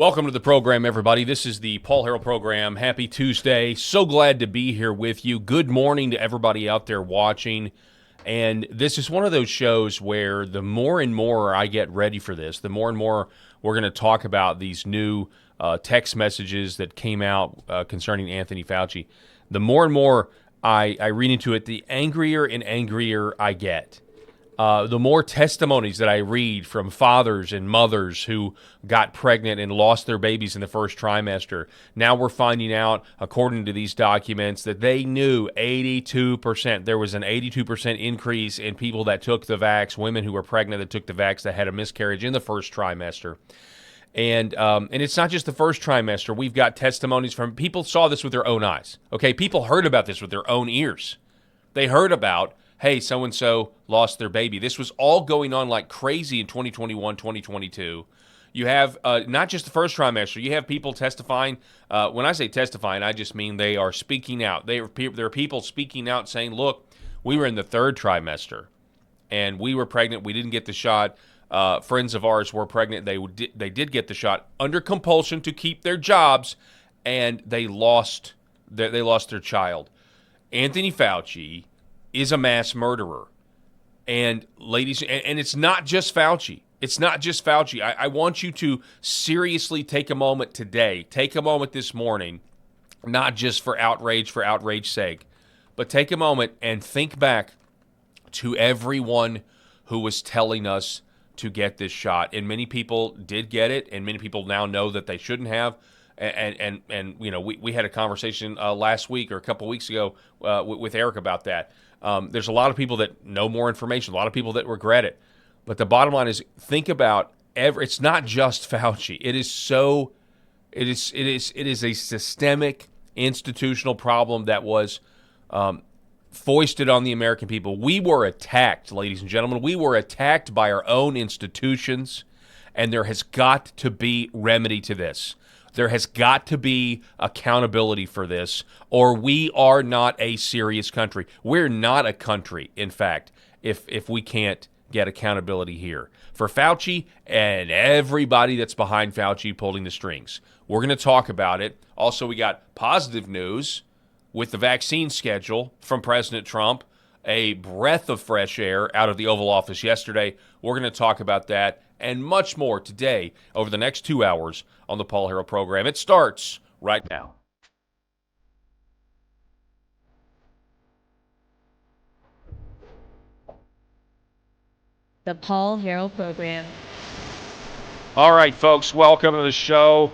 Welcome to the program, everybody. This is the Paul Harrell program. Happy Tuesday. So glad to be here with you. Good morning to everybody out there watching. And this is one of those shows where the more and more I get ready for this, the more and more we're going to talk about these new text messages that came out concerning Anthony Fauci. The more and more I read into it, the angrier and angrier I get. The more testimonies that I read from fathers and mothers who got pregnant and lost their babies in the first trimester. Now we're finding out, according to these documents, that they knew 82%. There was an 82% increase in people that took the vax, women who were pregnant that took the vax that had a miscarriage in the first trimester. And it's not just the first trimester. We've got testimonies from people saw this with their own eyes. Okay, people heard about this with their own ears. They heard about, hey, so-and-so lost their baby. This was all going on like crazy in 2021, 2022. You have not just the first trimester. You have people testifying. When I say testifying, I just mean they are speaking out. There are people speaking out saying, look, we were in the third trimester, and we were pregnant. We didn't get the shot. Friends of ours were pregnant. They did get the shot under compulsion to keep their jobs, and they lost their child. Anthony Fauci is a mass murderer. And ladies, and it's not just Fauci. It's not just Fauci. I want you to seriously take a moment today, take a moment this morning, not just for outrage's sake, but take a moment and think back to everyone who was telling us to get this shot. And many people did get it, and many people now know that they shouldn't have. And you know, we had a conversation last week or a couple weeks ago with Eric about that. There's a lot of people that know more information, a lot of people that regret it. But the bottom line is, think about it's not just Fauci. It is a systemic institutional problem that was foisted on the American people. We were attacked, ladies and gentlemen. We were attacked by our own institutions, and there has got to be remedy to this. There has got to be accountability for this, or we are not a serious country. We're not a country, in fact, if we can't get accountability here. For Fauci and everybody that's behind Fauci pulling the strings. We're going to talk about it. Also, we got positive news with the vaccine schedule from President Trump, a breath of fresh air out of the Oval Office yesterday. We're going to talk about that and much more today over the next 2 hours on the Paul Harrell program. It starts right now. The Paul Harrell program. All right, folks, welcome to the show.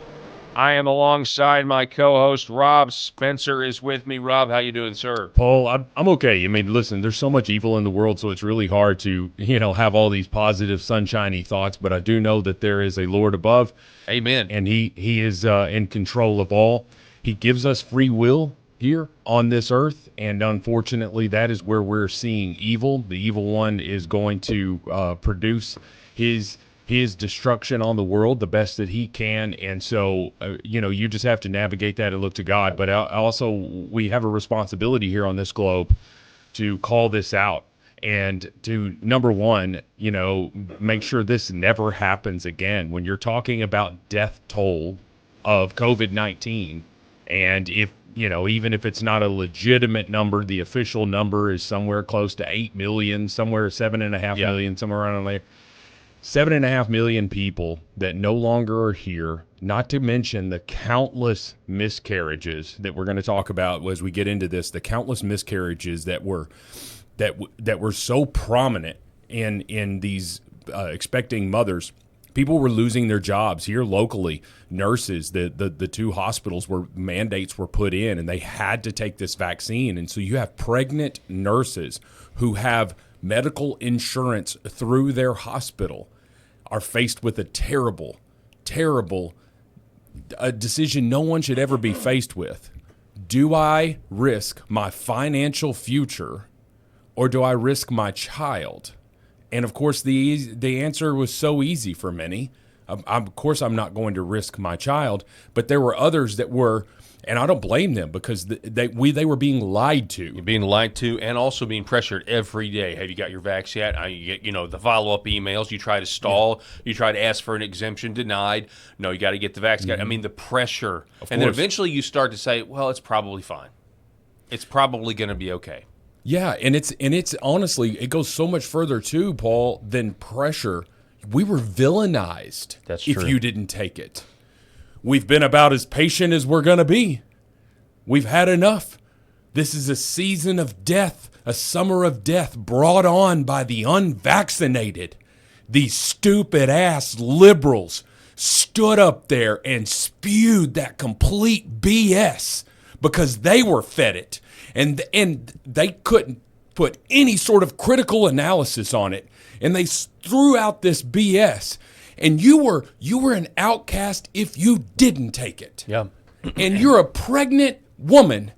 I am alongside my co-host, Rob Spencer is with me. Rob, how you doing, sir? Paul, I'm okay. I mean, listen, there's so much evil in the world, so it's really hard to, have all these positive, sunshiny thoughts. But I do know that there is a Lord above. Amen. And he is in control of all. He gives us free will here on this earth. And unfortunately, that is where we're seeing evil. The evil one is going to produce his destruction on the world the best that he can. And so, you just have to navigate that and look to God. But also, we have a responsibility here on this globe to call this out and to, number one, make sure this never happens again. When you're talking about death toll of COVID-19, and if, even if it's not a legitimate number, the official number is somewhere close to 8 million, somewhere 7.5 million, somewhere around there. 7.5 million people that no longer are here, not to mention the countless miscarriages that we're going to talk about as we get into this, the countless miscarriages that were so prominent in these expecting mothers. People were losing their jobs here locally. Nurses, the two hospitals where mandates were put in, and they had to take this vaccine. And so you have pregnant nurses who have medical insurance through their hospital are faced with a terrible decision no one should ever be faced with. Do I risk my financial future, or do I risk my child? And of course, the answer was so easy for many. Of course, I'm not going to risk my child, but there were others that were, And I don't blame them because they were being lied to. You're being lied to and also being pressured every day. Have you got your vax yet? You get, the follow-up emails. You try to stall. Yeah. You try to ask for an exemption, denied. No, you got to get the vax. I mean, the pressure. And then eventually you start to say, well, it's probably fine. It's probably going to be okay. Yeah, and it's honestly, it goes so much further too, Paul, than pressure. We were villainized if you didn't take it. We've been about as patient as we're going to be. We've had enough. This is a season of death, a summer of death brought on by the unvaccinated. These stupid-ass liberals stood up there and spewed that complete BS because they were fed it. And they couldn't put any sort of critical analysis on it. And they threw out this BS. And you were an outcast if you didn't take it. Yeah. And you're a pregnant woman,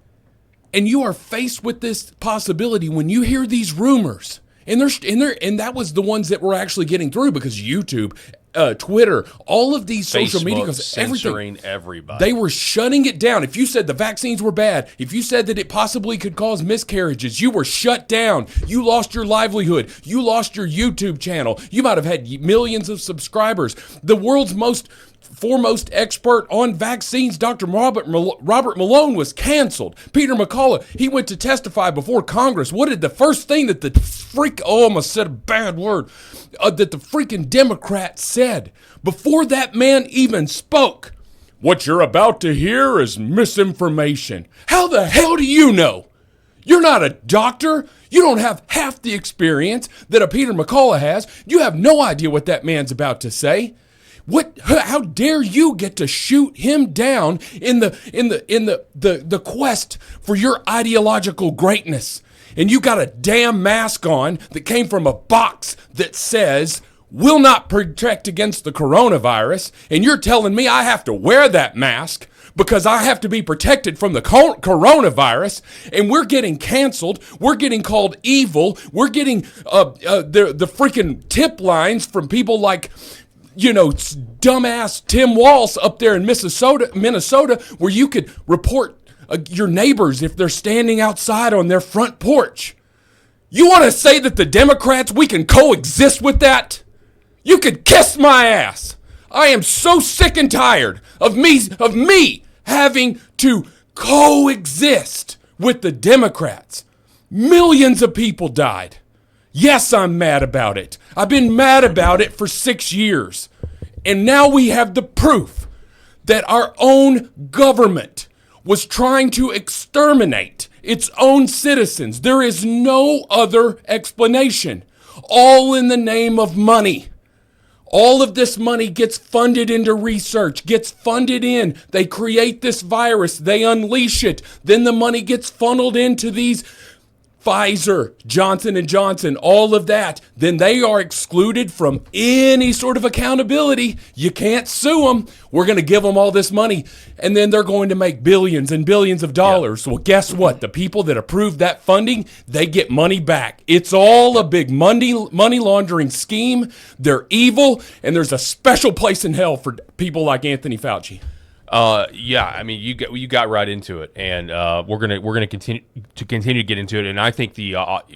and you are faced with this possibility when you hear these rumors. And that was the ones that were actually getting through because YouTube, Twitter, all of these social media, censoring everybody. They were shutting it down. If you said the vaccines were bad, if you said that it possibly could cause miscarriages, you were shut down. You lost your livelihood. You lost your YouTube channel. You might have had millions of subscribers. The world's foremost expert on vaccines, Dr. Robert Malone, was canceled. Peter McCullough, he went to testify before Congress. What did the first thing that the almost said a bad word, that the freaking Democrats said before that man even spoke? What you're about to hear is misinformation. How the hell do you know? You're not a doctor. You don't have half the experience that a Peter McCullough has. You have no idea what that man's about to say. How dare you get to shoot him down in the quest for your ideological greatness? And you got a damn mask on that came from a box that says will not protect against the coronavirus, and you're telling me I have to wear that mask because I have to be protected from the coronavirus, and we're getting canceled, we're getting called evil, we're getting the freaking tip lines from people like dumbass Tim Walz up there in Minnesota, where you could report your neighbors if they're standing outside on their front porch. You want to say that the Democrats, we can coexist with that? You could kiss my ass. I am so sick and tired of me having to coexist with the Democrats. Millions of people died. Yes, I'm mad about it. I've been mad about it for 6 years. And now we have the proof that our own government was trying to exterminate its own citizens. There is no other explanation. All in the name of money. All of this money gets funded into research, gets funded in. They create this virus. They unleash it. Then the money gets funneled into these Pfizer, Johnson & Johnson, all of that. Then they are excluded from any sort of accountability. You can't sue them. We're going to give them all this money, and then they're going to make billions and billions of dollars. Yeah. Well, guess what? The people that approved that funding, they get money back. It's all a big money laundering scheme. They're evil, and there's a special place in hell for people like Anthony Fauci. Yeah, I mean, you got right into it, and we're gonna continue to get into it. And I think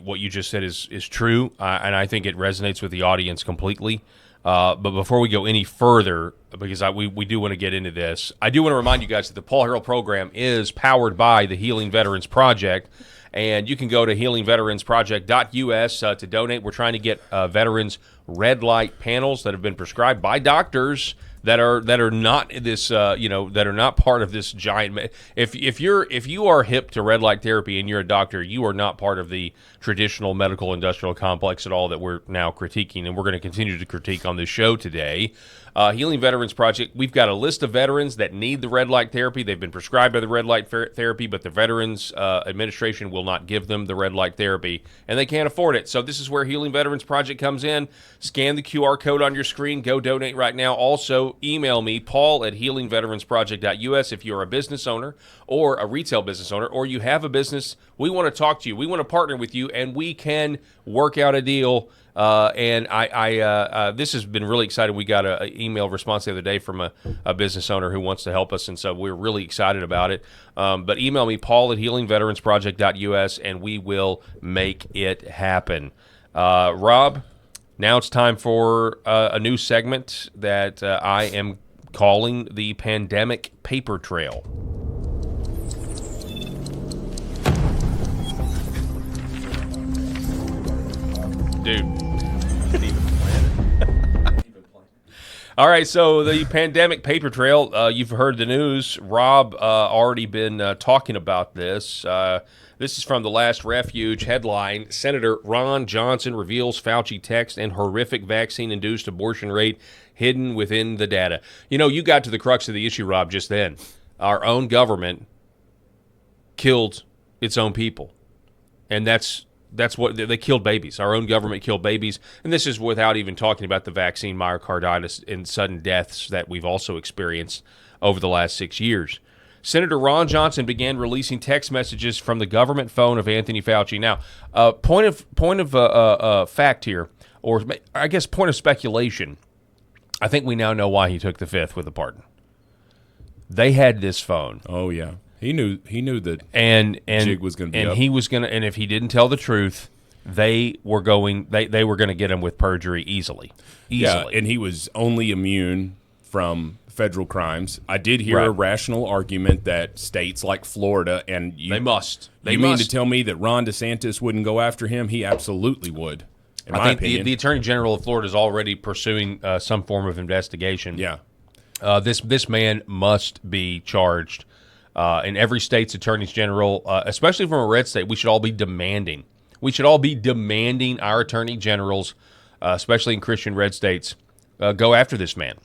what you just said is true, and I think it resonates with the audience completely. But before we go any further, because we do want to get into this, I do want to remind you guys that the Paul Harrell program is powered by the Healing Veterans Project, and you can go to healingveteransproject.us to donate. We're trying to get veterans red light panels that have been prescribed by doctors that are not this that are not part of this giant. If you are hip to red light therapy and you're a doctor, you are not part of the traditional medical industrial complex at all that we're now critiquing, and we're going to continue to critique on this show today. Healing Veterans Project, we've got a list of veterans that need the red light therapy. They've been prescribed by the red light therapy, but the Veterans Administration will not give them the red light therapy, and they can't afford it. So this is where Healing Veterans Project comes in. Scan the QR code on your screen. Go donate right now. Also, also email me, Paul at healingveteransproject.us, if you're a business owner or a retail business owner, or you have a business. We want to talk to you. We want to partner with you, and we can work out a deal. And this has been really exciting. We got an email response the other day from a business owner who wants to help us, and so we're really excited about it. But email me, Paul at healingveteransproject.us, and we will make it happen. Rob, now it's time for a new segment that I am calling the Pandemic Paper Trail. Dude. All right, so the Pandemic Paper Trail, you've heard the news. Rob already been talking about this. This is from The Last Refuge headline. Senator Ron Johnson reveals Fauci text and horrific vaccine-induced abortion rate hidden within the data. You know, you got to the crux of the issue, Rob, just then. Our own government killed its own people. And that's what they killed babies. Our own government killed babies. And this is without even talking about the vaccine myocarditis and sudden deaths that we've also experienced over the last 6 years. Senator Ron Johnson began releasing text messages from the government phone of Anthony Fauci. Now, point of fact here, or I guess point of speculation, I think we now know why he took the fifth with the pardon. They had this phone. Oh, yeah. He knew that and jig was going to be and up. he was going to, and if he didn't tell the truth, they were going to get him with perjury easily. Yeah, and he was only immune from federal crimes. I did hear a rational argument that states like Florida and they must. You mean to tell me that Ron DeSantis wouldn't go after him? He absolutely would. In my opinion, the Attorney General of Florida is already pursuing some form of investigation. Yeah, this man must be charged. In every state's attorneys general, especially from a red state, we should all be demanding. We should all be demanding our attorney generals, especially in Christian red states, go after this man.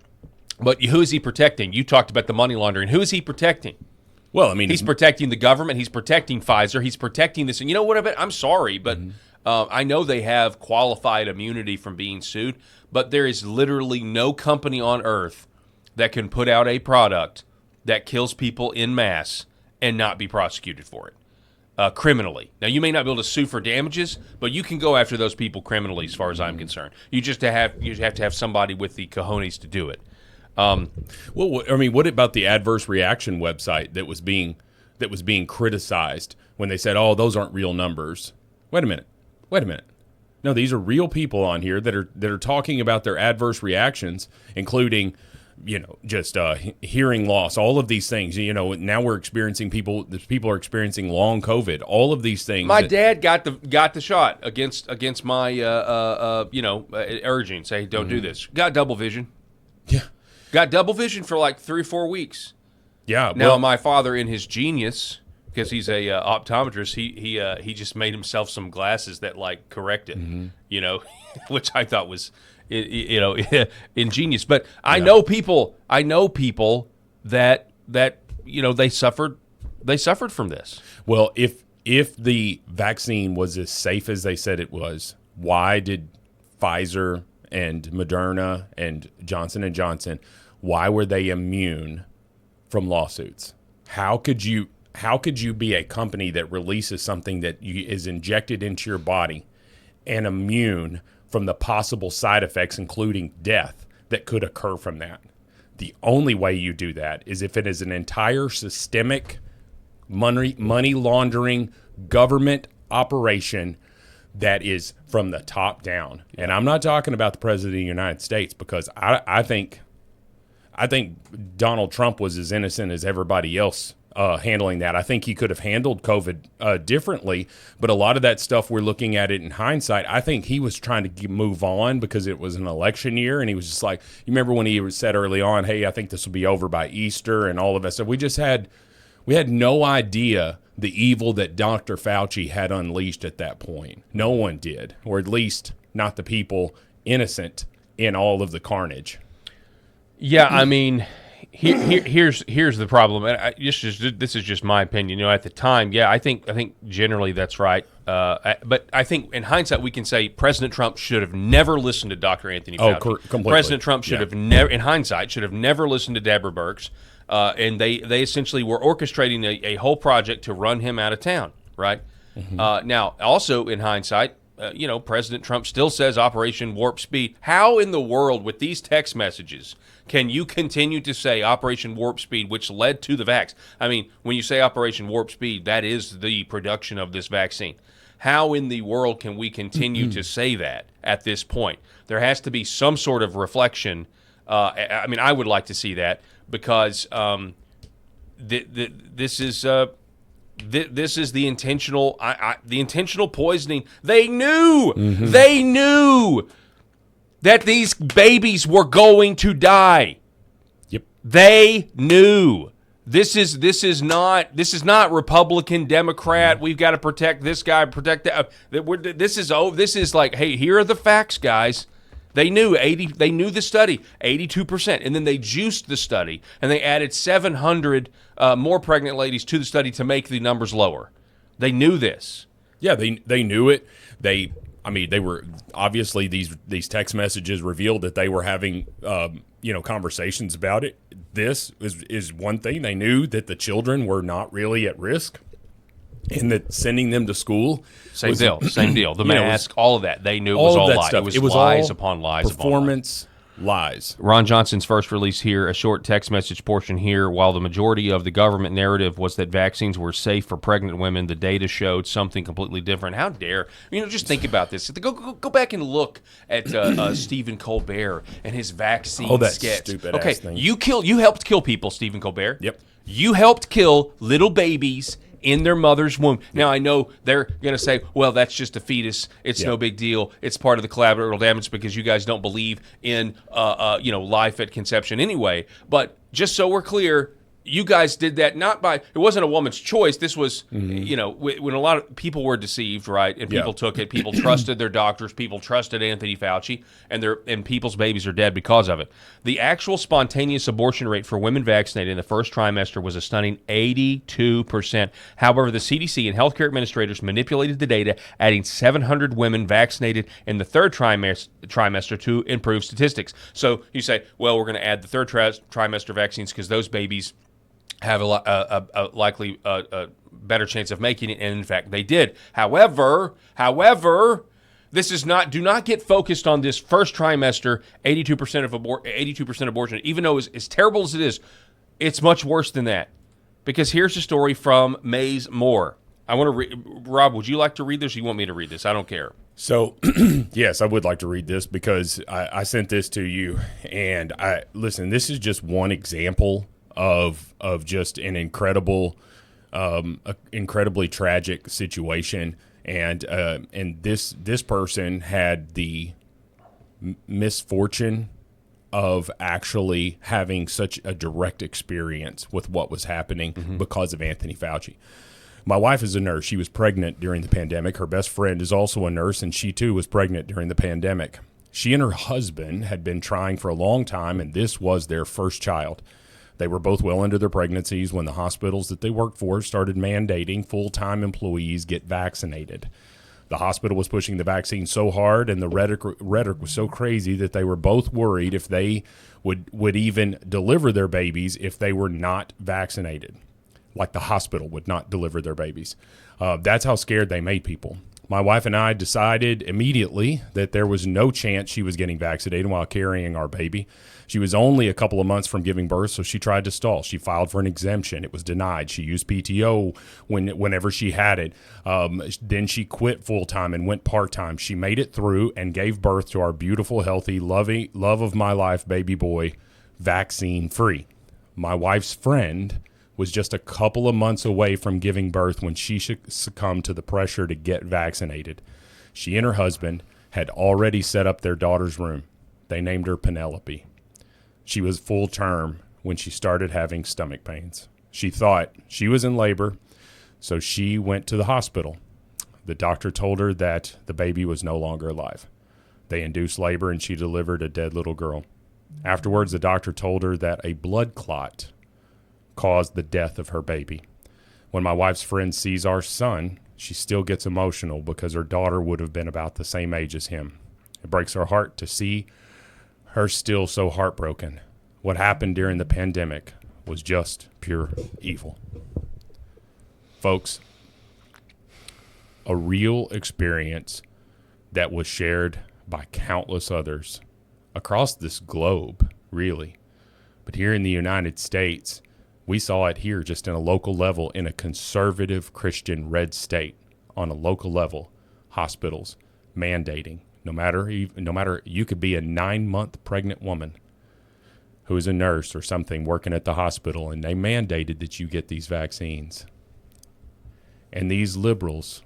But who is he protecting? You talked about the money laundering. Who is he protecting? Well, I mean, he's protecting the government. He's protecting Pfizer. He's protecting this. And you know what? I'm sorry, but I know they have qualified immunity from being sued, but there is literally no company on earth that can put out a product that kills people en masse and not be prosecuted for it criminally. Now, you may not be able to sue for damages, but you can go after those people criminally as far as I'm concerned. You have to have somebody with the cojones to do it. Well, I mean, what about the adverse reaction website that was being criticized when they said, "Oh, those aren't real numbers"? Wait a minute. No, these are real people on here that are talking about their adverse reactions, including, just hearing loss, all of these things. Now we're experiencing people are experiencing long COVID, all of these things. My dad got the shot against my urging, say don't do this. Got double vision. Yeah. Got double vision for like 3 or 4 weeks. Yeah. Now my father, in his genius, because he's a optometrist, he just made himself some glasses that like correct it, which I thought was ingenious. But I know people that they suffered from this. Well, if the vaccine was as safe as they said it was, why did Pfizer and Moderna and Johnson & Johnson, why were they immune from lawsuits? How could you be a company that releases something that is injected into your body and immune from the possible side effects, including death, that could occur from that? The only way you do that is if it is an entire systemic money laundering government operation that is from the top down. And I'm not talking about the president of the United States, because I think Donald Trump was as innocent as everybody else handling that. I think he could have handled COVID differently, but a lot of that stuff, we're looking at it in hindsight. I think he was trying to move on because it was an election year, and he was just like, you remember when he said early on, hey, I think this will be over by Easter and all of that stuff. We had no idea the evil that Dr. Fauci had unleashed at that point. No one did, or at least not the people innocent in all of the carnage. Yeah, I mean, Here's the problem. And this is just my opinion. At the time, yeah, I think generally that's right. But I think in hindsight, we can say President Trump should have never listened to Dr. Anthony Fauci. Completely. President Trump should have never, in hindsight, should have never listened to Deborah Birx. And they essentially were orchestrating a whole project to run him out of town, right? Now, also in hindsight, President Trump still says Operation Warp Speed. How in the world, with these text messages, can you continue to say Operation Warp Speed, which led to the vax? I mean, when you say Operation Warp Speed, that is the production of this vaccine. How in the world can we continue to say that at this point? There has to be some sort of reflection. I mean, I would like to see that because this is the intentional the intentional poisoning. They knew that these babies were going to die. Yep. They knew. This is not Republican, Democrat. We've got to protect this guy, protect that. This is like, hey, here are the facts, guys. They knew They knew the study, 82%, and then they juiced the study and they added 700 more pregnant ladies to the study to make the numbers lower. They knew this. Yeah, they knew it. They were obviously these text messages revealed that they were having conversations about it. This is one thing. They knew that the children were not really at risk, and that sending them to school same deal. The mask, all of that. They knew it was all lies. It was lies upon lies performance lies. Ron Johnson's first release here, a short text message portion here. While the majority of the government narrative was that vaccines were safe for pregnant women, the data showed something completely different. How dare just think about this. Go back and look at Stephen Colbert and his vaccine sketch. Stupid ass thing. You helped kill people, Stephen Colbert. Yep. You helped kill little babies in their mother's womb. Now, I know they're going to say, well, that's just a fetus. It's no big deal. It's part of the collateral damage because you guys don't believe in, life at conception anyway. But just so we're clear, you guys did that it wasn't a woman's choice. This was, when a lot of people were deceived, right? And people took it. People trusted their doctors. People trusted Anthony Fauci, and people's babies are dead because of it. The actual spontaneous abortion rate for women vaccinated in the first trimester was a stunning 82%. However, the CDC and healthcare administrators manipulated the data, adding 700 women vaccinated in the third trimester to improve statistics. So you say, well, we're going to add the third trimester vaccines because those babies have a likely better chance of making it, and in fact they did. However, this is not. Do not get focused on this first trimester. 82% abortion. Even though as terrible as it is, it's much worse than that. Because here's a story from Mays Moore. I want to Rob, would you like to read this? Or you want me to read this? I don't care. So, yes, I would like to read this because I sent this to you, and listen. This is just one example of just an incredibly tragic situation, and this person had the misfortune of actually having such a direct experience with what was happening because of Anthony Fauci. My wife is a nurse. She was pregnant during the pandemic. Her best friend is also a nurse, and she too was pregnant during the pandemic. She and her husband had been trying for a long time, and this was their first child. They were both well into their pregnancies when the hospitals that they worked for started mandating full-time employees get vaccinated. The hospital was pushing the vaccine so hard and the rhetoric was so crazy that they were both worried if they would even deliver their babies if they were not vaccinated. Like the hospital would not deliver their babies. That's how scared they made people. My wife and I decided immediately that there was no chance she was getting vaccinated while carrying our baby. She was only a couple of months from giving birth, so she tried to stall. She filed for an exemption. It was denied. She used PTO whenever she had it. Then she quit full-time and went part-time. She made it through and gave birth to our beautiful, healthy, love of my life baby boy, vaccine-free. My wife's friend was just a couple of months away from giving birth when she succumbed to the pressure to get vaccinated. She and her husband had already set up their daughter's room. They named her Penelope. She was full term when she started having stomach pains. She thought she was in labor, so she went to the hospital. The doctor told her that the baby was no longer alive. They induced labor, and she delivered a dead little girl. Afterwards, the doctor told her that a blood clot caused the death of her baby. When my wife's friend sees our son, she still gets emotional because her daughter would have been about the same age as him. It breaks her heart to see her still so heartbroken. What happened during the pandemic was just pure evil. Folks, a real experience that was shared by countless others across this globe, really. But here in the United States, we saw it here just in a local level in a conservative Christian red state on a local level, hospitals mandating, no matter you could be a 9-month pregnant woman who is a nurse or something working at the hospital, and they mandated that you get these vaccines. And these liberals,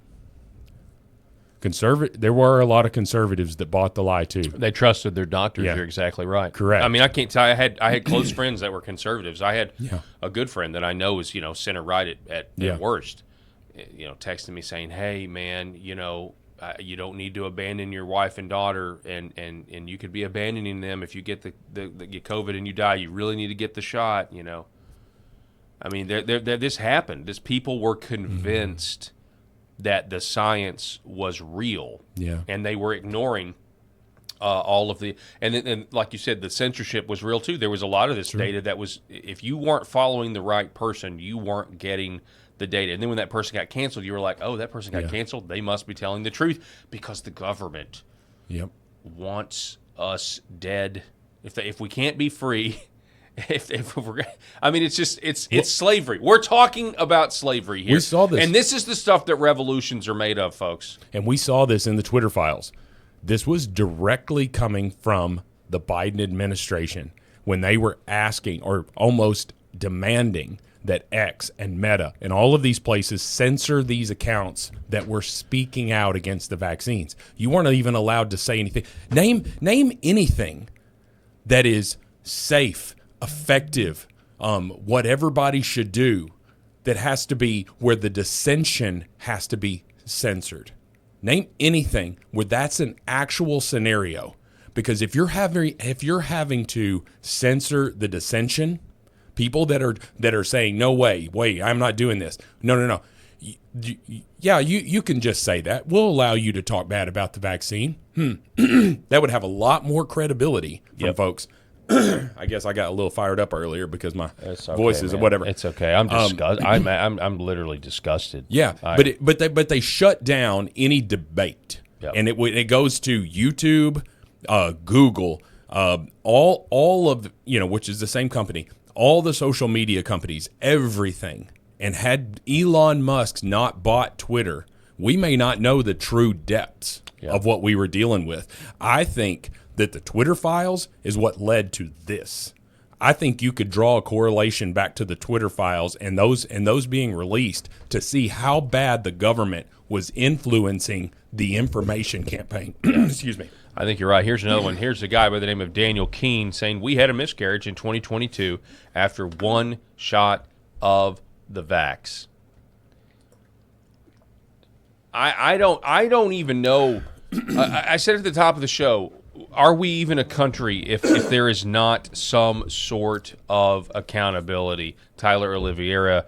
there were a lot of conservatives that bought the lie too. They trusted their doctors. Yeah. You're exactly right. Correct. I mean, I can't tell. I had close friends that were conservatives. I had a good friend that I know is center right at worst. Texting me saying, "Hey, man, you don't need to abandon your wife and daughter, and you could be abandoning them if you get the get COVID and you die. You really need to get the shot." I mean, this happened. This people were convinced that the science was real, and they were ignoring all of the and like you said, the censorship was real too. There was a lot of this data that was, if you weren't following the right person, you weren't getting the data. And then when that person got canceled, you were like, oh, that person got canceled. They must be telling the truth because the government wants us dead. If we can't be free. If we're, I mean, it's slavery. We're talking about slavery here. We saw this, and this is the stuff that revolutions are made of, folks. And we saw this in the Twitter files. This was directly coming from the Biden administration when they were asking or almost demanding that X and Meta and all of these places censor these accounts that were speaking out against the vaccines. You weren't even allowed to say anything. Name anything that is safe, effective, what everybody should do, that has to be where the dissension has to be censored. Name anything where that's an actual scenario. Because if you're having to censor the dissension, people that are saying no way, wait, I'm not doing this. No. You can just say that. We'll allow you to talk bad about the vaccine. That would have a lot more credibility from folks. I guess I got a little fired up earlier because my voice is whatever. It's okay. I'm disgusted. I'm literally disgusted. Yeah, but they shut down any debate, and it goes to YouTube, Google, all of which is the same company, all the social media companies, everything. And had Elon Musk not bought Twitter, we may not know the true depths of what we were dealing with. I think that the Twitter files is what led to this. I think you could draw a correlation back to the Twitter files and those being released to see how bad the government was influencing the information campaign. Excuse me. I think you're right. Here's another one. Here's a guy by the name of Daniel Keene saying, we had a miscarriage in 2022 after one shot of the vax. I don't even know. I said at the top of the show, are we even a country if there is not some sort of accountability? Tyler Oliveira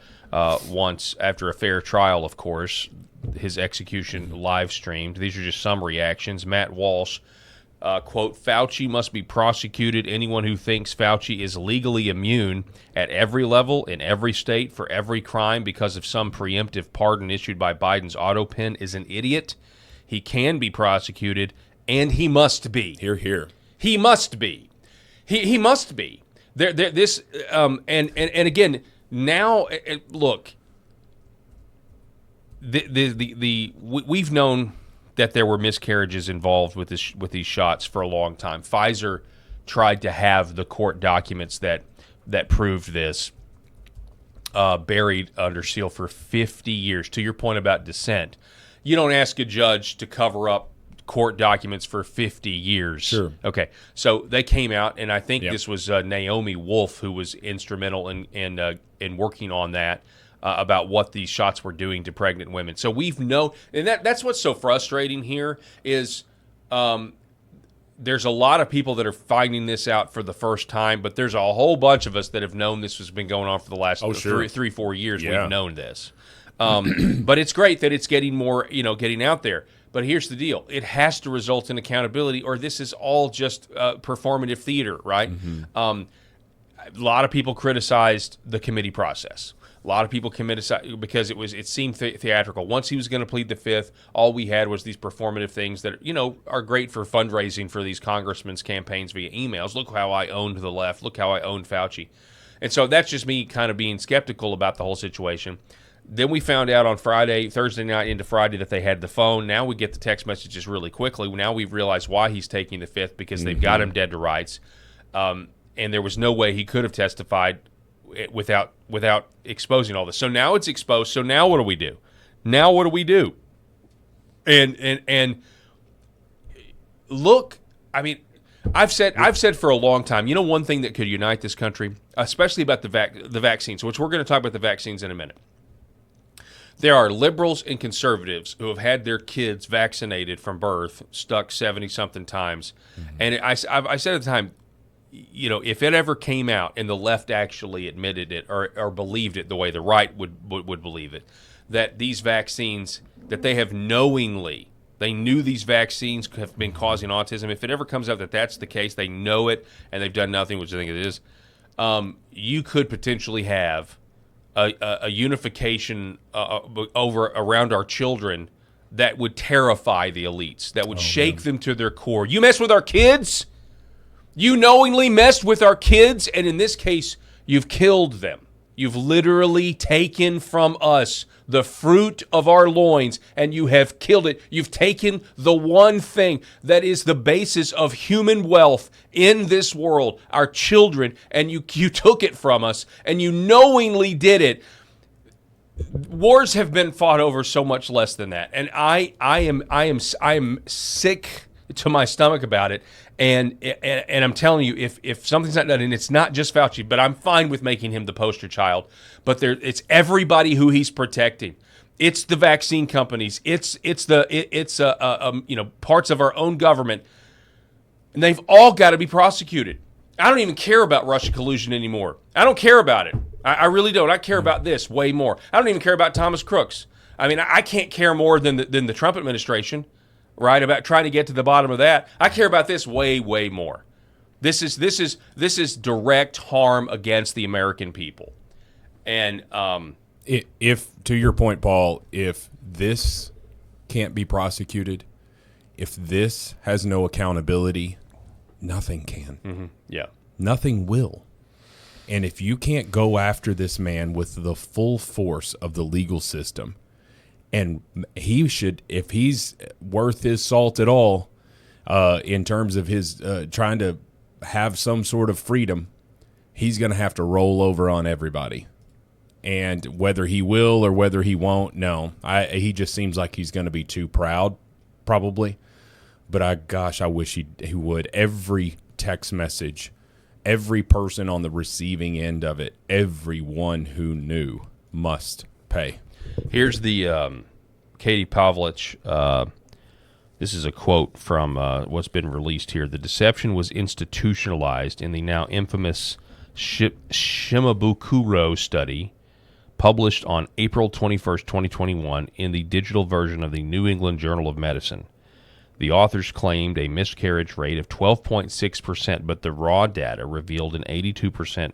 once, after a fair trial, of course, his execution live streamed. These are just some reactions. Matt Walsh, quote, Fauci must be prosecuted. Anyone who thinks Fauci is legally immune at every level, in every state, for every crime because of some preemptive pardon issued by Biden's auto pen is an idiot. He can be prosecuted. And he must be. Here. He must be. He must be. This and again now. Look, we've known that there were miscarriages involved with these shots for a long time. Pfizer tried to have the court documents that proved this buried under seal for 50 years. To your point about dissent, you don't ask a judge to cover up court documents for 50 years. Sure. Okay. So they came out, and I think this was Naomi Wolf who was instrumental in working on that about what these shots were doing to pregnant women. So we've known, and that's what's so frustrating here is there's a lot of people that are finding this out for the first time, but there's a whole bunch of us that have known this has been going on for the last sure. 4 years. Yeah. We've known this. But it's great that it's getting more, getting out there. But here's the deal. It has to result in accountability, or this is all just performative theater, right? A lot of people criticized the committee process. A lot of people committed because it seemed theatrical. Once he was going to plead the fifth, all we had was these performative things that are great for fundraising for these congressmen's campaigns via emails. Look how I owned the left. Look how I owned Fauci. And so that's just me kind of being skeptical about the whole situation. Then we found out on Thursday night into Friday, that they had the phone. Now we get the text messages really quickly. Now we've realized why he's taking the fifth, because they've got him dead to rights. And there was no way he could have testified without exposing all this. So now it's exposed. So now what do we do? And look, I mean, I've said for a long time, one thing that could unite this country, especially about the vaccines, which we're going to talk about the vaccines in a minute. There are liberals and conservatives who have had their kids vaccinated from birth, stuck 70-something times. And I said at the time, if it ever came out and the left actually admitted it or believed it the way the right would believe it, that these vaccines, that they have they knew these vaccines have been causing autism. If it ever comes out that that's the case, they know it and they've done nothing, which I think it is, you could potentially have a unification around our children that would terrify the elites, that would shake them to their core. You mess with our kids? You knowingly messed with our kids, and in this case, you've killed them. You've literally taken from us the fruit of our loins, and you have killed it. You've taken the one thing that is the basis of human wealth in this world, our children, and you took it from us, and you knowingly did it. Wars have been fought over so much less than that, and I am sick to my stomach about it. And I'm telling you, if something's not done, and it's not just Fauci, but I'm fine with making him the poster child, but it's everybody who he's protecting. It's the vaccine companies. It's parts of our own government, and they've all got to be prosecuted. I don't even care about Russia collusion anymore. I don't care about it. I really don't. I care about this way more. I don't even care about Thomas Crooks. I mean, I can't care more than the Trump administration. Right, about trying to get to the bottom of that. I care about this way, way more. This is direct harm against the American people. And if to your point, Paul, if this can't be prosecuted, if this has no accountability, nothing can. Mm-hmm. Yeah, nothing will. And if you can't go after this man with the full force of the legal system, and he should, if he's worth his salt at all, in terms of his trying to have some sort of freedom, he's going to have to roll over on everybody. And whether he will or whether he won't, no. He just seems like he's going to be too proud, probably. But I wish he would. Every text message, every person on the receiving end of it, everyone who knew must pay. Here's the Katie Pavlich. This is a quote from what's been released here. The deception was institutionalized in the now infamous Shimabukuro study published on April 21st, 2021 in the digital version of the New England Journal of Medicine. The authors claimed a miscarriage rate of 12.6%, but the raw data revealed an 82%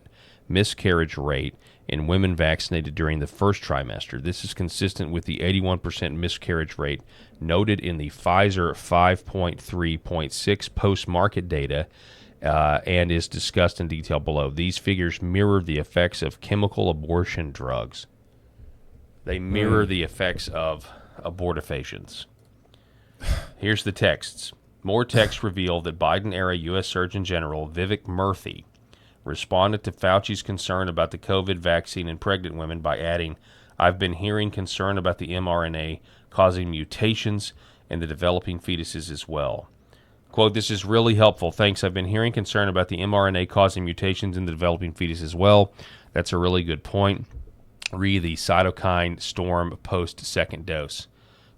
miscarriage rate in women vaccinated during the first trimester. This is consistent with the 81% miscarriage rate noted in the Pfizer 5.3.6 post-market data and is discussed in detail below. These figures mirror the effects of chemical abortion drugs. They mirror the effects of abortifacients. Here's the texts. More texts reveal that Biden-era U.S. Surgeon General Vivek Murthy responded to Fauci's concern about the COVID vaccine in pregnant women by adding, "I've been hearing concern about the mRNA causing mutations in the developing fetuses as well." Quote, "This is really helpful. Thanks. I've been hearing concern about the mRNA causing mutations in the developing fetus as well. That's a really good point. Re the cytokine storm post-second dose."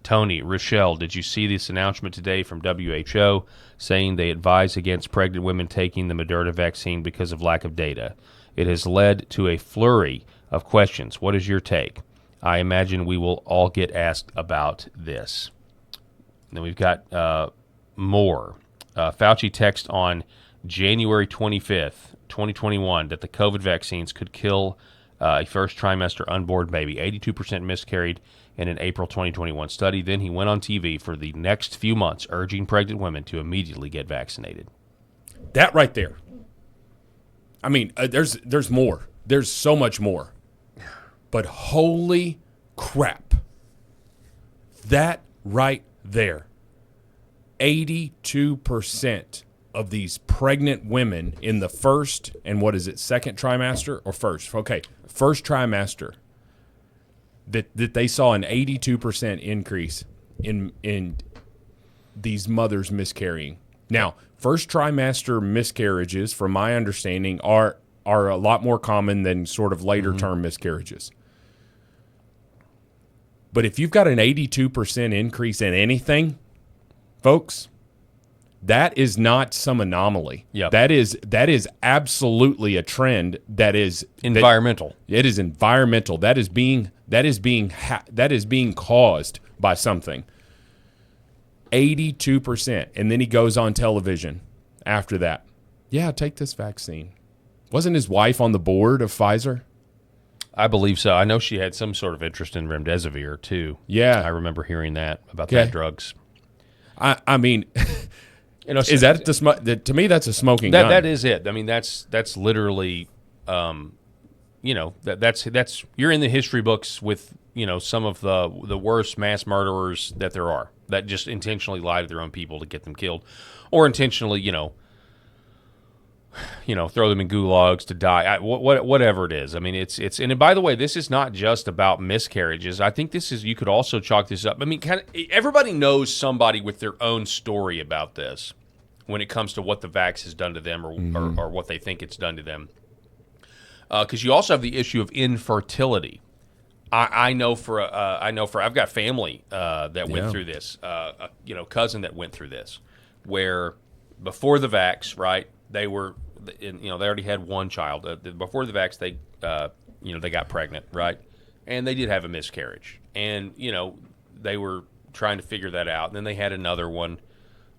Tony, Rochelle, did you see this announcement today from WHO saying they advise against pregnant women taking the Moderna vaccine because of lack of data? It has led to a flurry of questions. What is your take? I imagine we will all get asked about this. Then we've got more. Fauci text on January 25th, 2021, that the COVID vaccines could kill a first trimester unborn baby. 82% miscarried in an April 2021 study. Then he went on TV for the next few months urging pregnant women to immediately get vaccinated. That right there. I mean, there's more. There's so much more. But holy crap. That right there. 82% of these pregnant women in the first, and what is it, second trimester or first? Okay, first trimester, that they saw an 82% increase in these mothers miscarrying. Now, first trimester miscarriages, from my understanding, are a lot more common than sort of later term miscarriages. But if you've got an 82% increase in anything, folks, that is not some anomaly. Yep. That is absolutely a trend that is Environmental. It is environmental. That is being caused by something. 82%. And then he goes on television after that. Yeah, take this vaccine. Wasn't his wife on the board of Pfizer? I believe so. I know she had some sort of interest in remdesivir, too. Yeah. I remember hearing that about Okay. that drugs. I mean, You know, is that to me, that's a smoking gun. that is it. I mean, that's literally, that's you're in the history books with, some of the worst mass murderers that there are, that just intentionally lie to their own people to get them killed, or intentionally, throw them in gulags to die. Whatever it is. I mean, it's. And by the way, this is not just about miscarriages. I think you could also chalk this up. I mean, everybody knows somebody with their own story about this when it comes to what the vax has done to them, or what they think it's done to them. Because you also have the issue of infertility. I've got family that went through this. Cousin that went through this, where before the vax, right? They already had one child. Before the vax, they got pregnant, right? And they did have a miscarriage. And, they were trying to figure that out. And then they had another one,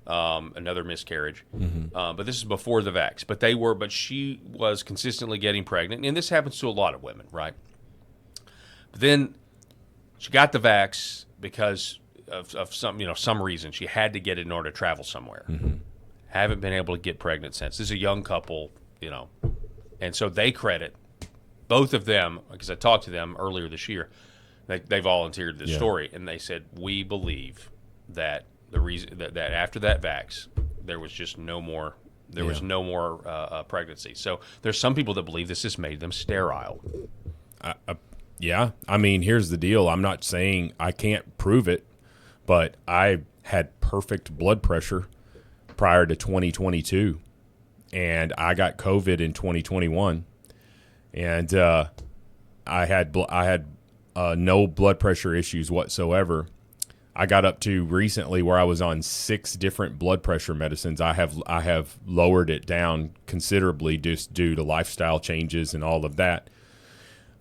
another miscarriage. But this is before the vax. But she was consistently getting pregnant. And this happens to a lot of women, right? But then she got the vax because of some reason. She had to get it in order to travel somewhere. Haven't been able to get pregnant since. This is a young couple, and so they credit both of them, because I talked to them earlier this year. They volunteered this story, and they said, we believe that the reason that after that vax, there was just no more. There was no more pregnancy. So there's some people that believe this has made them sterile. Yeah. I mean, here's the deal. I'm not saying I can't prove it, but I had perfect blood pressure prior to 2022, and I got COVID in 2021, and I had no blood pressure issues whatsoever. I got up to recently where I was on 6 different blood pressure medicines. I have lowered it down considerably just due to lifestyle changes and all of that.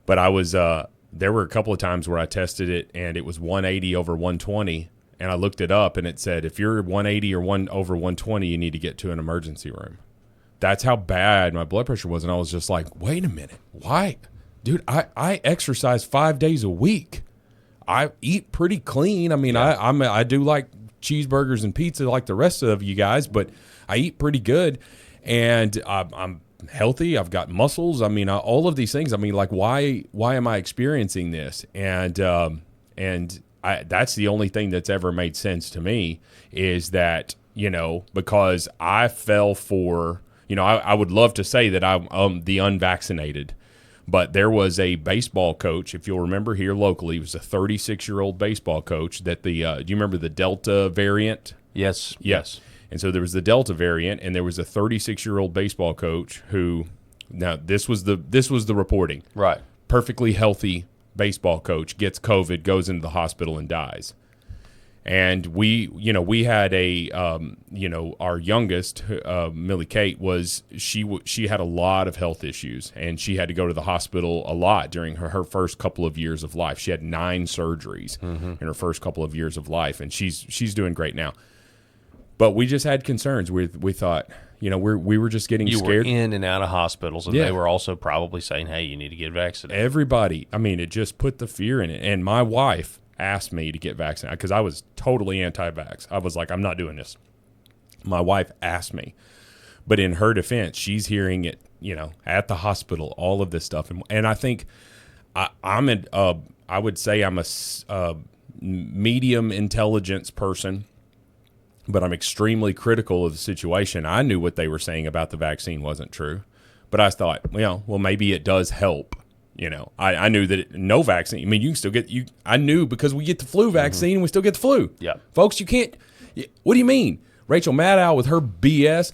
But I was there were a couple of times where I tested it and it was 180 over 120. And I looked it up, and it said, if you're 180 or over 120, you need to get to an emergency room. That's how bad my blood pressure was. And I was just like, wait a minute. Why? Dude, I exercise 5 days a week. I eat pretty clean. I mean, I do like cheeseburgers and pizza like the rest of you guys, but I eat pretty good. And I'm healthy. I've got muscles. I mean, all of these things. I mean, like, why am I experiencing this? And that's the only thing that's ever made sense to me, is that, because I fell for, I would love to say that I'm the unvaccinated, but there was a baseball coach, if you'll remember here locally, he was a 36-year-old baseball coach that do you remember the Delta variant? Yes. And so there was the Delta variant, and there was a 36-year-old baseball coach who, now this was the reporting. Right. Perfectly healthy baseball coach gets COVID, goes into the hospital, and dies. And we had a, our youngest, Millie Kate, she had a lot of health issues, and she had to go to the hospital a lot during her first couple of years of life. She had 9 surgeries in her first couple of years of life, and she's doing great now. But we just had concerns. We thought, we were just getting scared. You were in and out of hospitals, and Yeah. they were also probably saying, hey, you need to get vaccinated. Everybody, it just put the fear in it. And my wife asked me to get vaccinated because I was totally anti-vax. I was like, I'm not doing this. My wife asked me. But in her defense, she's hearing it, at the hospital, all of this stuff. And I think I would say I'm a medium intelligence person, but I'm extremely critical of the situation. I knew what they were saying about the vaccine wasn't true, but I thought, well, maybe it does help. I knew that no vaccine. You can still get I knew because we get the flu vaccine, we still get the flu. Yeah, folks, you can't. What do you mean, Rachel Maddow with her BS?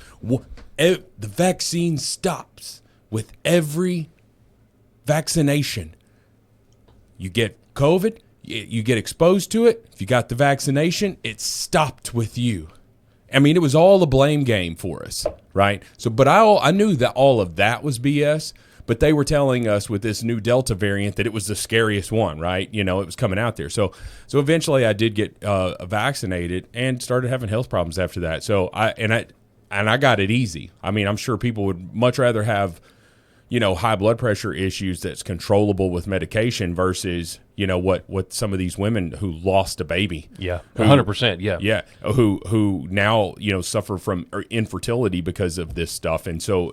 The vaccine stops with every vaccination. You get COVID, you get exposed to it. If you got the vaccination, it stopped with you. It was all a blame game for us, right? So, but I knew that all of that was BS. But they were telling us with this new Delta variant that it was the scariest one, right? It was coming out there. So eventually I did get vaccinated and started having health problems after that. So I got it easy. I'm sure people would much rather have, high blood pressure issues that's controllable with medication versus, what some of these women who lost a baby. Yeah, 100%. Yeah. Yeah, who now, suffer from infertility because of this stuff. And so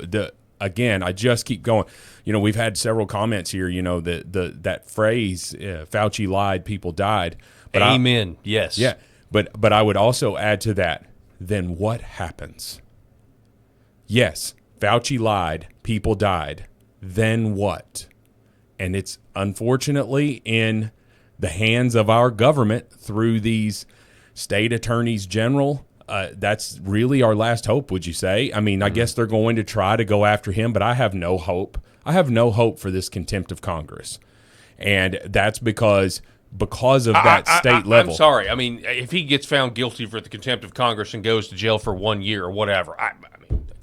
Again, I just keep going. We've had several comments here. That phrase, "Fauci lied, people died." But Amen. Yes. Yeah, but I would also add to that. Then what happens? Yes, Fauci lied, people died. Then what? And it's unfortunately in the hands of our government through these state attorneys general. That's really our last hope, would you say? I guess they're going to try to go after him, but I have no hope. I have no hope for this contempt of Congress. And that's because of that state level. I'm sorry. If he gets found guilty for the contempt of Congress and goes to jail for 1 year or whatever,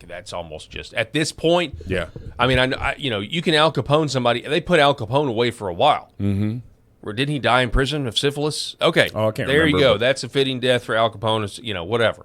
that's almost just at this point. Yeah. You can Al Capone somebody. They put Al Capone away for a while. Mm-hmm. Or didn't he die in prison of syphilis? Okay. Oh, I can't there remember, you go. but That's a fitting death for Al Capone. Whatever.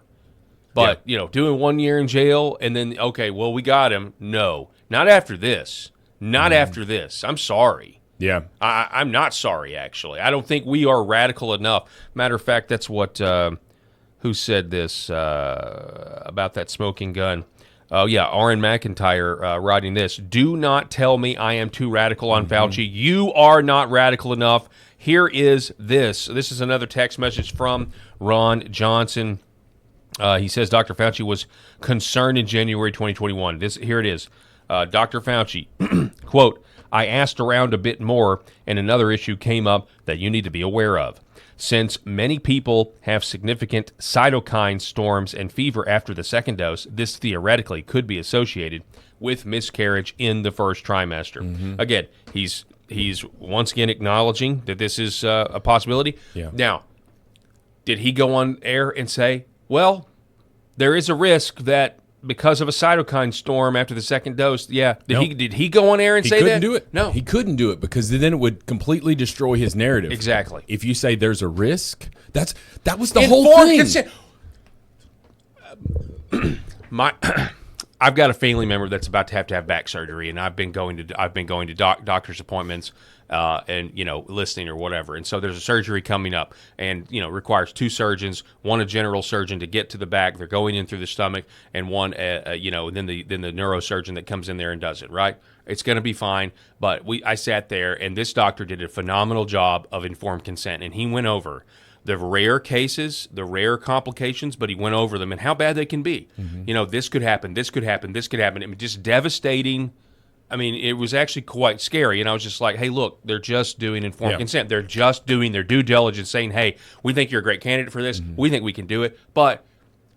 But, doing 1 year in jail and then, okay, well, we got him. No, not after this. Not after this. I'm sorry. Yeah. I'm not sorry, actually. I don't think we are radical enough. Matter of fact, that's what, who said this about that smoking gun? Oh, yeah, Aaron McIntyre writing this. Do not tell me I am too radical on Fauci. You are not radical enough. Here is this. This is another text message from Ron Johnson. He says Dr. Fauci was concerned in January 2021. Here it is. Dr. Fauci, quote, I asked around a bit more, and another issue came up that you need to be aware of. Since many people have significant cytokine storms and fever after the second dose, this theoretically could be associated with miscarriage in the first trimester. Mm-hmm. Again, he's once again acknowledging that this is a possibility. Yeah. Now, did he go on air and say, well, there is a risk that because of a cytokine storm after the second dose, did he go on air and say that? He couldn't do it. No. He couldn't do it because then it would completely destroy his narrative. Exactly. If you say there's a risk, that was the Informed whole thing. consent. I've got a family member that's about to have back surgery, and I've been going to doctor's appointments, and listening or whatever. And so there's a surgery coming up, and requires 2 surgeons, one a general surgeon to get to the back. They're going in through the stomach, and one then the neurosurgeon that comes in there and does it. Right? It's going to be fine. But I sat there, and this doctor did a phenomenal job of informed consent, and he went over the rare cases, the rare complications, but he went over them and how bad they can be. Mm-hmm. This could happen, this could happen, this could happen. Just devastating. It was actually quite scary. And I was just like, hey, look, they're just doing informed consent. They're just doing their due diligence, saying, hey, we think you're a great candidate for this. Mm-hmm. We think we can do it. But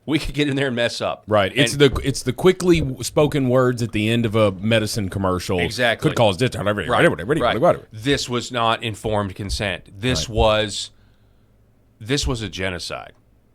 we could get in there and mess up. Right. It's the quickly spoken words at the end of a medicine commercial. Exactly. Could cause this. Right. This was not informed consent. This was this was a genocide.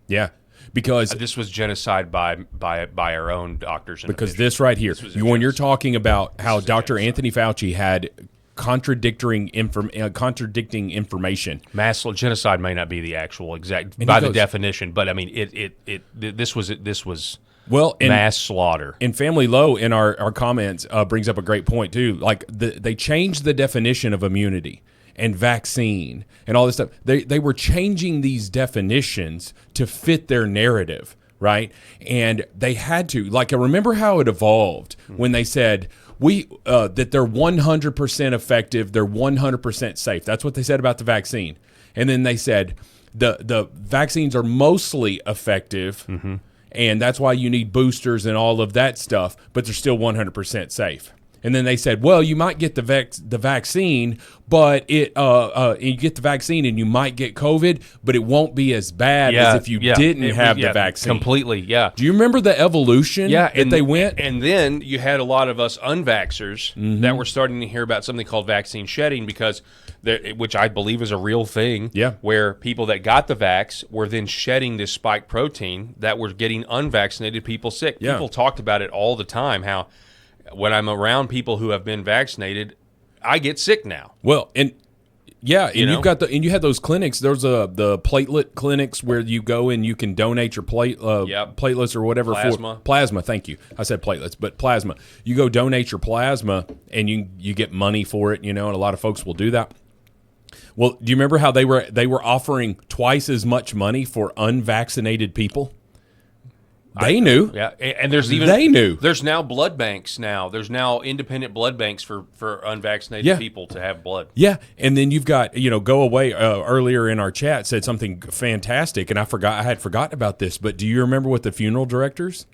Yeah, because This was genocide by our own doctors. And because officials. this right here, when you're talking about how is a Dr. genocide. Anthony Fauci had contradicting information. Mass genocide may not be the actual exact And by he the goes- definition, but I mean this was Well, and mass slaughter. And Family Low in our comments brings up a great point too. Like they changed the definition of immunity and vaccine and all this stuff. They were changing these definitions to fit their narrative, right? And they had to. Like, I remember how it evolved when they said that they're 100% effective, they're 100% safe. That's what they said about the vaccine. And then they said the vaccines are mostly effective. And that's why you need boosters and all of that stuff, but they're still 100% safe. And then they said, well, you might get the vaccine, but you get the vaccine and you might get COVID, but it won't be as bad as if you didn't have the vaccine. Completely, yeah. Do you remember the evolution that they went? And then you had a lot of us unvaxxers that were starting to hear about something called vaccine shedding because, which I believe is a real thing, where people that got the vax were then shedding this spike protein that were getting unvaccinated people sick. Yeah. People talked about it all the time, how when I'm around people who have been vaccinated, I get sick now. Well, and yeah, and You know? you had those clinics. There's the platelet clinics where you go and you can donate your platelets or whatever for plasma. Thank you. I said platelets, but plasma. You go donate your plasma and you get money for it, and a lot of folks will do that. Well, do you remember how they were offering twice as much money for unvaccinated people? They knew. Yeah, and they knew. There's now blood banks now. There's now independent blood banks for unvaccinated people to have blood. Yeah, and then you've got, Go Away earlier in our chat said something fantastic, and I had forgotten about this, but do you remember what the funeral directors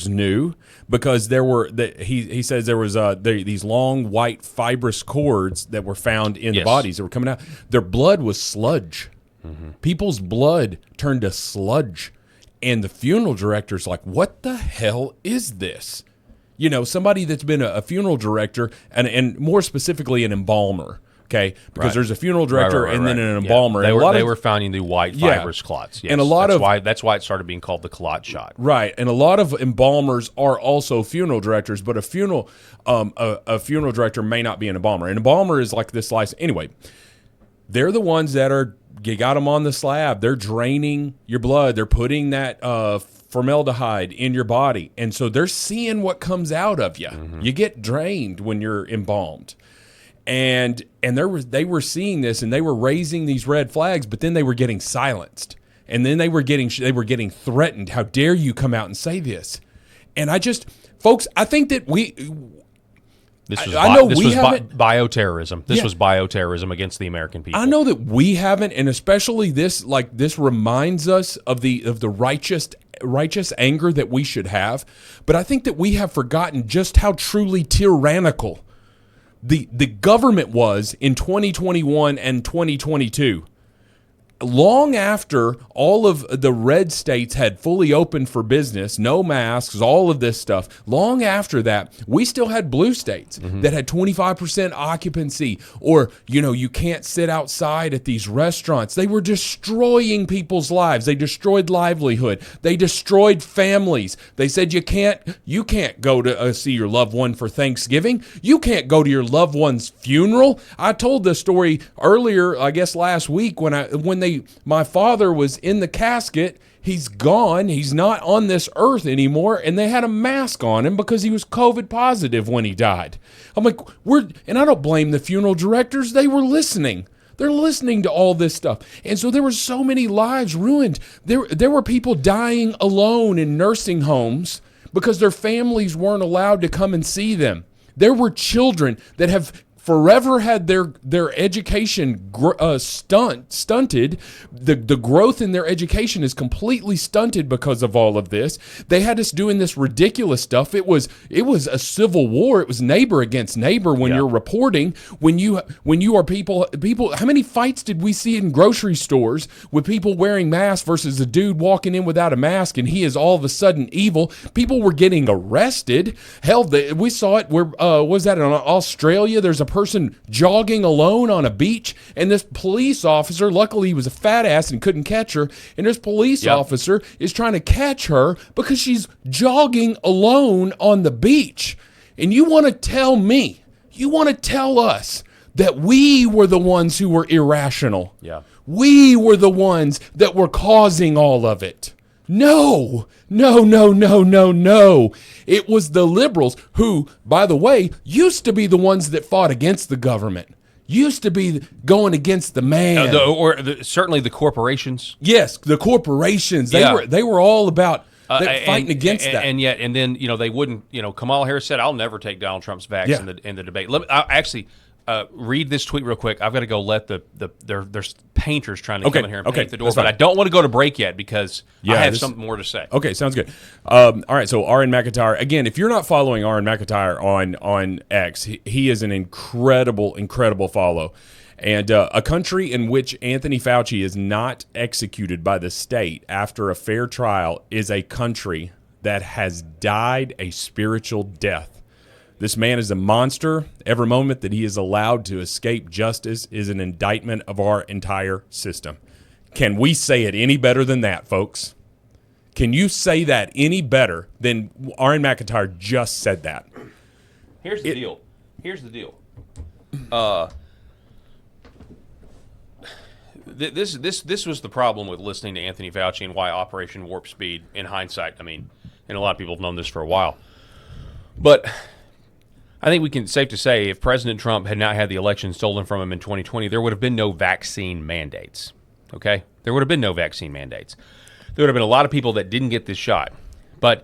knew, because there were he says there was these long white fibrous cords that were found in the bodies that were coming out. Their blood was sludge. People's blood turned to sludge. And the funeral director's like, what the hell is this? Somebody that's been a funeral director and more specifically an embalmer, okay? Because there's a funeral director and then an embalmer. Yeah. They were finding the white fibrous clots. Yes. And that's why it started being called the clot shot. Right. And a lot of embalmers are also funeral directors, but a funeral director may not be an embalmer. An embalmer is like this license. Anyway, they're the ones that you got them on the slab. They're draining your blood. They're putting that formaldehyde in your body. And so they're seeing what comes out of you. You get drained when you're embalmed. And they were seeing this, and they were raising these red flags, but then they were getting silenced. And then they were getting threatened. How dare you come out and say this? And folks, I think that This was bioterrorism. This was bioterrorism against the American people. I know that we haven't, and especially this reminds us of the righteous anger that we should have. But I think that we have forgotten just how truly tyrannical the government was in 2021 and 2022. Long after all of the red states had fully opened for business, no masks, all of this stuff, long after that, we still had blue states that had 25% occupancy, or, you can't sit outside at these restaurants. They were destroying people's lives. They destroyed livelihood. They destroyed families. They said you can't go to see your loved one for Thanksgiving. You can't go to your loved one's funeral. I told this story earlier, I guess last week, when my father was in the casket. He's gone. He's not on this earth anymore. And they had a mask on him because he was COVID positive when he died. I'm like, and I don't blame the funeral directors. They were listening. They're listening to all this stuff. And so there were so many lives ruined. There were people dying alone in nursing homes because their families weren't allowed to come and see them. There were children that have forever had their education stunted. The growth in their education is completely stunted because of all of this. They had us doing this ridiculous stuff. It was a civil war. It was neighbor against neighbor when you're reporting. When you are people. How many fights did we see in grocery stores with people wearing masks versus a dude walking in without a mask and he is all of a sudden evil? People were getting arrested. Hell, we saw it. Where was that in Australia? There's a person jogging alone on a beach, and this police officer, luckily he was a fat ass and couldn't catch her, and this police officer is trying to catch her because she's jogging alone on the beach. And you want to tell me, you want to tell us that we were the ones who were irrational. Yeah. We were the ones that were causing all of it. No. It was the liberals who, by the way, used to be the ones that fought against the government. Used to be going against the man. Certainly the corporations. Yes, the corporations. They were all about fighting against that. And then they wouldn't. Kamala Harris said, "I'll never take Donald Trump's backs in the debate." I'll actually read this tweet real quick. I've got to go let there's painters trying to come in here and paint the door, but I don't want to go to break yet because I have something more to say. Okay, sounds good. All right, so R.N. McIntyre. Again, if you're not following R.N. McIntyre on X, he is an incredible follow. And a country in which Anthony Fauci is not executed by the state after a fair trial is a country that has died a spiritual death. This man is a monster. Every moment that he is allowed to escape justice is an indictment of our entire system. Can we say it any better than that, folks? Can you say that any better than R.N. McIntyre just said that? Here's the deal. This was the problem with listening to Anthony Fauci and why Operation Warp Speed, in hindsight, and a lot of people have known this for a while. But I think we can safe to say if President Trump had not had the election stolen from him in 2020, there would have been no vaccine mandates. Okay? There would have been no vaccine mandates. There would have been a lot of people that didn't get this shot. But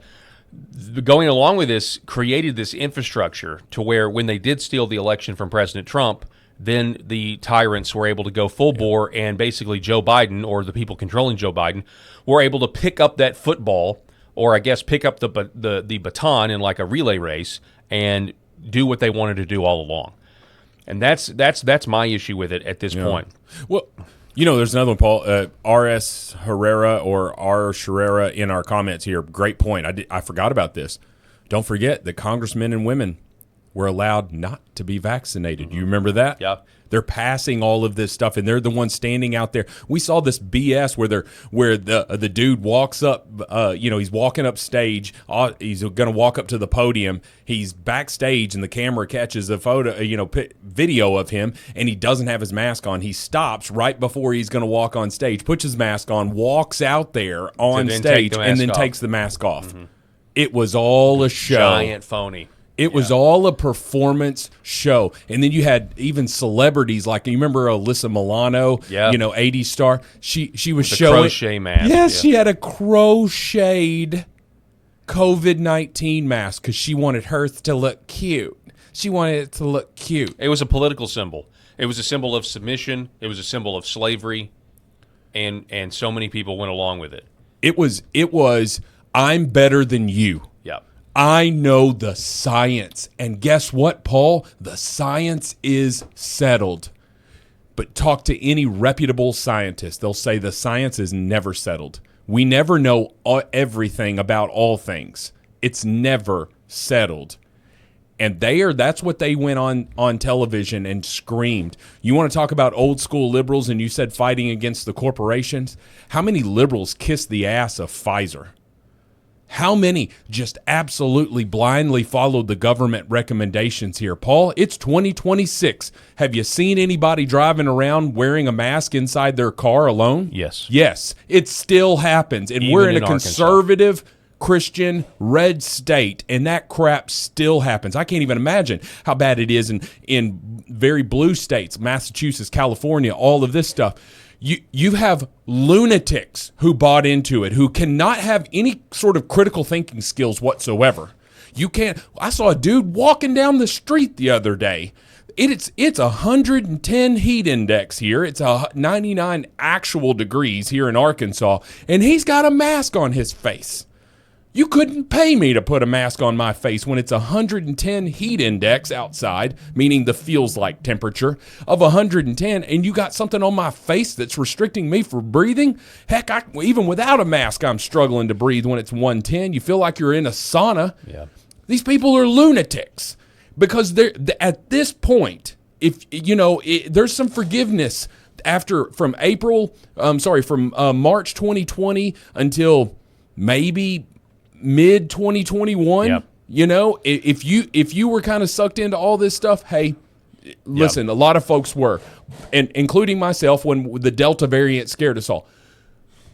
going along with this created this infrastructure to where when they did steal the election from President Trump, then the tyrants were able to go full bore, and basically Joe Biden, or the people controlling Joe Biden, were able to pick up that football, or I guess pick up the baton in like a relay race and do what they wanted to do all along. And that's my issue with it at this point. Well, there's another one, Paul. R.S. Herrera or R. Sherrera in our comments here. Great point. I forgot about this. Don't forget that congressmen and women were allowed not to be vaccinated. You remember that? Yeah. They're passing all of this stuff, and they're the ones standing out there. We saw this BS where the dude walks up, he's walking up stage. He's going to walk up to the podium. He's backstage, and the camera catches a video of him, and he doesn't have his mask on. He stops right before he's going to walk on stage, puts his mask on, walks out there on stage, and then takes the mask off. Mm-hmm. It was all a show. Giant phony. It was all a performance show. And then you had even celebrities like, you remember Alyssa Milano, 80s star? She was showing. The crochet mask. Yes, she had a crocheted COVID-19 mask because she wanted hers to look cute. She wanted it to look cute. It was a political symbol. It was a symbol of submission. It was a symbol of slavery. And so many people went along with it. It was I'm better than you. Yeah. I know the science. And guess what, Paul? The science is settled. But talk to any reputable scientist. They'll say the science is never settled. We never know everything about all things. It's never settled. And that's what they went on television and screamed. You want to talk about old school liberals, and you said fighting against the corporations? How many liberals kissed the ass of Pfizer? How many just absolutely blindly followed the government recommendations here? Paul, it's 2026. Have you seen anybody driving around wearing a mask inside their car alone? Yes. Yes, it still happens. And we're in a conservative, Christian, red state, and that crap still happens. I can't even imagine how bad it is in very blue states, Massachusetts, California, all of this stuff. You have lunatics who bought into it, who cannot have any sort of critical thinking skills whatsoever. You can't. I saw a dude walking down the street the other day. It's 110 heat index here. It's 99 actual degrees here in Arkansas, and he's got a mask on his face. You couldn't pay me to put a mask on my face when it's 110 heat index outside, meaning the feels like temperature of 110, and you got something on my face that's restricting me from breathing? Heck, even without a mask, I'm struggling to breathe when it's 110. You feel like you're in a sauna. Yeah. These people are lunatics because they're at this point, if you know, there's some forgiveness from March 2020 until maybe mid 2021. Yep. You know, if you were kind of sucked into all this stuff, hey, listen, a lot of folks were, and including myself when the Delta variant scared us all.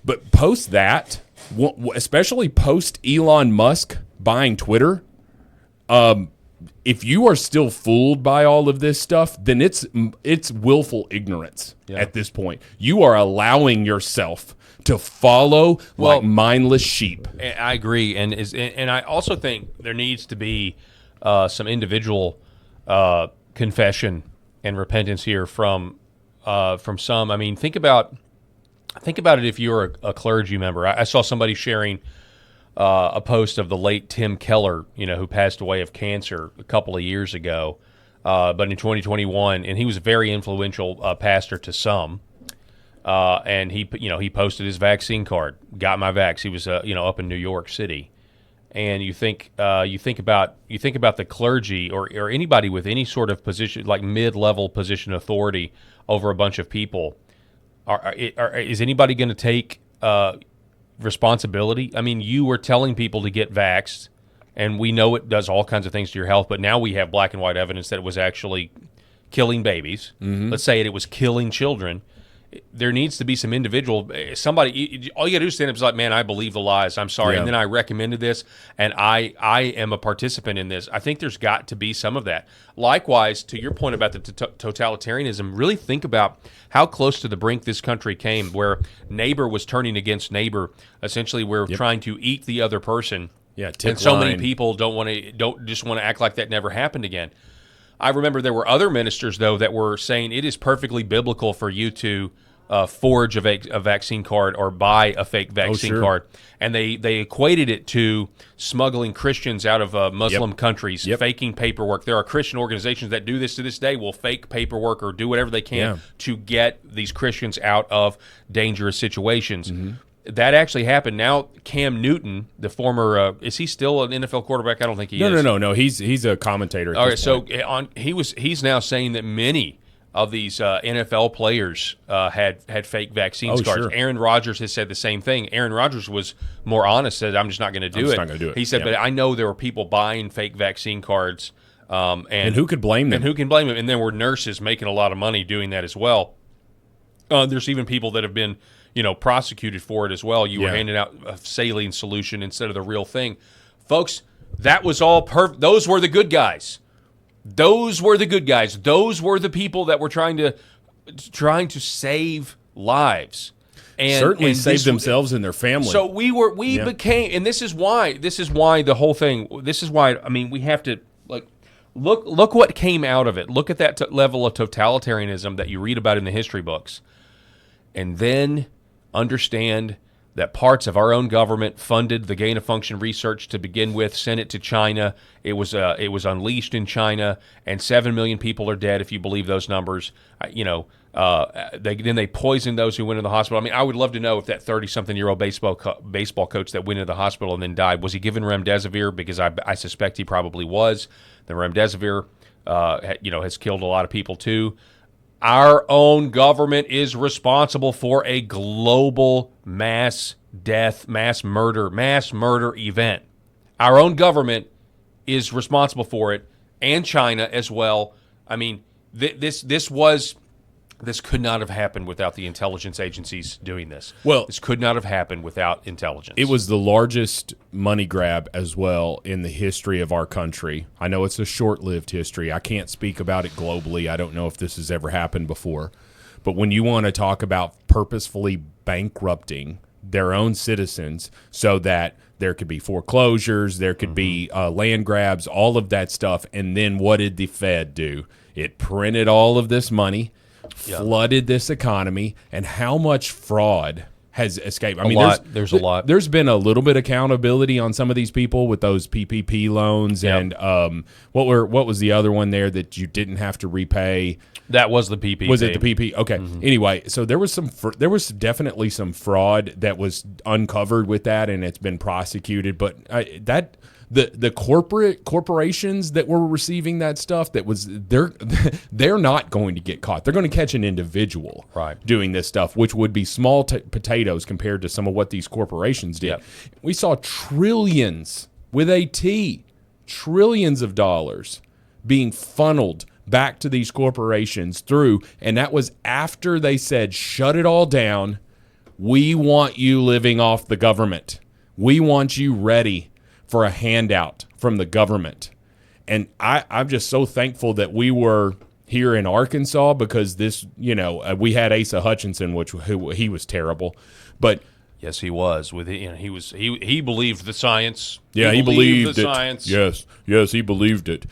But post that, especially post Elon Musk buying Twitter, if you are still fooled by all of this stuff, then it's willful ignorance at this point. You are allowing yourself to follow like mindless sheep. I agree, and I also think there needs to be some individual confession and repentance here from some. I mean, think about it if you're a clergy member. I saw somebody sharing a post of the late Tim Keller, who passed away of cancer a couple of years ago, but in 2021, and he was a very influential pastor to some. And he posted his vaccine card, got my vax. He was up in New York City, and you think about the clergy or anybody with any sort of position, like mid-level position authority over a bunch of people. Is anybody going to take responsibility? I mean, you were telling people to get vaxxed, and we know it does all kinds of things to your health, but now we have black and white evidence that it was actually killing babies. Mm-hmm. Let's say it was killing children. There needs to be some individual, somebody, all you got to do is stand up and be like, man, I believe the lies. I'm sorry. Yeah. And then I recommended this, and I am a participant in this. I think there's got to be some of that. Likewise, to your point about the totalitarianism, really think about how close to the brink this country came, where neighbor was turning against neighbor. Essentially, we're trying to eat the other person. Yeah, and so many people don't just want to act like that never happened again. I remember there were other ministers, though, that were saying it is perfectly biblical for you to forge a vaccine card or buy a fake vaccine card. And they equated it to smuggling Christians out of Muslim countries, faking paperwork. There are Christian organizations that do this to this day, will fake paperwork or do whatever they can to get these Christians out of dangerous situations. Mm-hmm. That actually happened. Now, Cam Newton, the former, is he still an NFL quarterback? I don't think he is. No. He's a commentator. All right, so he's now saying that many of these NFL players had fake vaccine cards. Sure. Aaron Rodgers has said the same thing. Aaron Rodgers was more honest, said, I'm just not going to do it. He said, but I know there were people buying fake vaccine cards. And who could blame them? And who can blame them? And there were nurses making a lot of money doing that as well. There's even people that have been prosecuted for it as well. You were handing out a saline solution instead of the real thing. Folks, that was all perfect. Those were the good guys. Those were the good guys. Those were the people that were trying to save lives. And certainly save themselves and their family. So we became, and this is why the whole thing, we have to look what came out of it. Look at that level of totalitarianism that you read about in the history books. And then understand that parts of our own government funded the gain-of-function research to begin with, sent it to China. It was unleashed in China, and 7 million people are dead if you believe those numbers. Then they poisoned those who went into the hospital. I mean, I would love to know if that 30-something-year-old baseball coach that went into the hospital and then died, was he given remdesivir? Because I suspect he probably was. The remdesivir, has killed a lot of people too. Our own government is responsible for a global mass death, mass murder event. Our own government is responsible for it, and China as well. I mean, this could not have happened without the intelligence agencies doing this. Well, this could not have happened without intelligence. It was the largest money grab as well in the history of our country. I know it's a short-lived history. I can't speak about it globally. I don't know if this has ever happened before. But when you want to talk about purposefully bankrupting their own citizens so that there could be foreclosures, there could be land grabs, all of that stuff, and then what did the Fed do? It printed all of this money, flooded this economy, and how much fraud has escaped. I mean, there's a lot. There's been a little bit of accountability on some of these people with those PPP loans, and what was the other one there that you didn't have to repay? That was the PP. Was it the PP? Okay. Mm-hmm. Anyway, so there was definitely some fraud that was uncovered with that, and it's been prosecuted. But the corporations that were receiving that stuff, they're not going to get caught. They're going to catch an individual doing this stuff, which would be small potatoes compared to some of what these corporations did. Yep. We saw trillions with a T, trillions of dollars being funneled back to these corporations through, and that was after they said, shut it all down. We want you living off the government. We want you ready for a handout from the government. And I'm just so thankful that we were here in Arkansas, because this, we had Asa Hutchinson, he was terrible, but yes, he was. He believed the science. Yeah, he believed the it. Science. Yes, he believed it.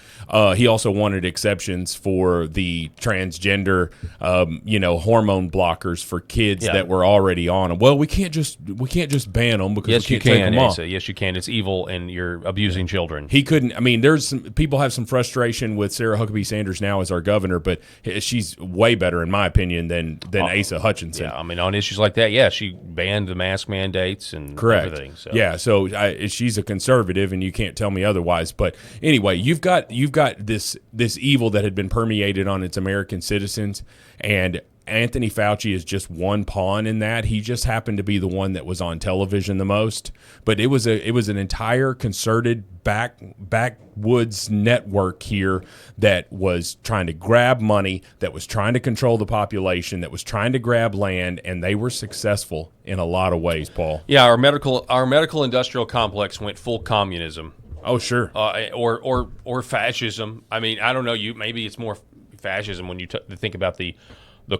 He also wanted exceptions for the transgender, hormone blockers for kids that were already on them. Well, we can't just ban them because yes, we can't take them off. Asa. Yes, you can. It's evil, and you're abusing children. He couldn't. I mean, there's some people have some frustration with Sarah Huckabee Sanders now as our governor, but she's way better, in my opinion, than Asa Hutchinson. Yeah, I mean, on issues like that, she banned the mask mandates and everything. So. Yeah, so she's a conservative, and you can't tell me otherwise. But anyway, you've got this evil that had been permeated on its American citizens, and Anthony Fauci is just one pawn in that. He just happened to be the one that was on television the most, but it was an entire concerted backwoods network here that was trying to grab money, that was trying to control the population, that was trying to grab land, and they were successful in a lot of ways, Paul. Yeah, our medical industrial complex went full communism. Oh, sure. Or fascism. I mean, I don't know. Maybe it's more fascism when you think about the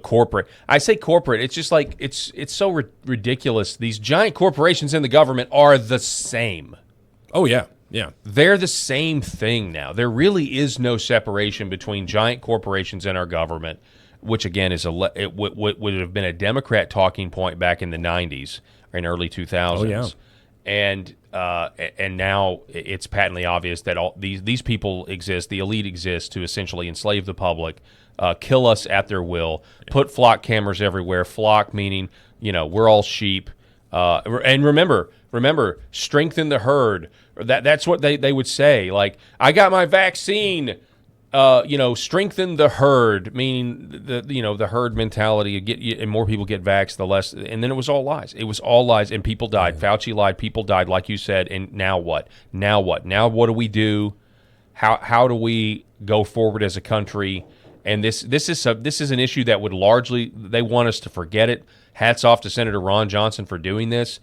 corporate. I say corporate. It's just like it's so ridiculous. These giant corporations in the government are the same. Oh yeah, yeah. They're the same thing now. There really is no separation between giant corporations and our government, which again is it would have been a Democrat talking point back in the 90s or in early 2000s. Oh yeah. And now it's patently obvious that all these people exist, the elite exists to essentially enslave the public, kill us at their will, put flock cameras everywhere. Flock meaning, we're all sheep. And remember, strengthen the herd. That's what they would say. Like, I got my vaccine. Strengthen the herd, meaning the herd mentality. And more people get vaxxed, the less. And then it was all lies. It was all lies, and people died. Fauci lied. People died, like you said. And now what? Now what do we do? How do we go forward as a country? And this is an issue that would largely, they want us to forget it. Hats off to Senator Ron Johnson for doing this.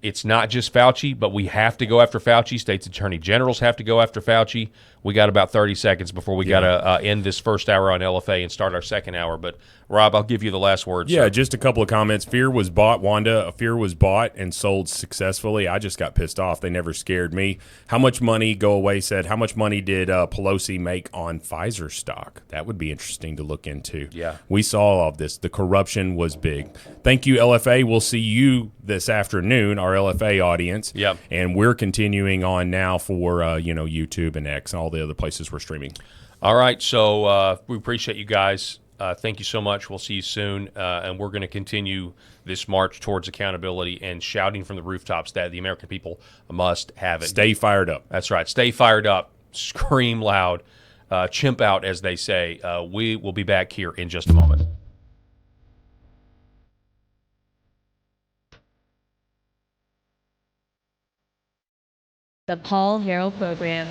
It's not just Fauci, but we have to go after Fauci. States attorney generals have to go after Fauci. We got about 30 seconds before we got to end this first hour on LFA and start our second hour. But, Rob, I'll give you the last word. Yeah, sir. Just a couple of comments. Fear was bought, Wanda. Fear was bought and sold successfully. I just got pissed off. They never scared me. How much money, Go Away said, how much money did Pelosi make on Pfizer stock? That would be interesting to look into. Yeah. We saw all of this. The corruption was big. Thank you, LFA. We'll see you this afternoon, our LFA audience. Yep. And we're continuing on now for, YouTube and X and all the other places we're streaming. All right, so we appreciate you guys. Thank you so much. We'll see you soon, and we're going to continue this march towards accountability and shouting from the rooftops that the American people must have it. Stay fired up. That's right. Stay fired up. Scream loud. Chimp out, as they say. We will be back here in just a moment. The Paul Harrell Program.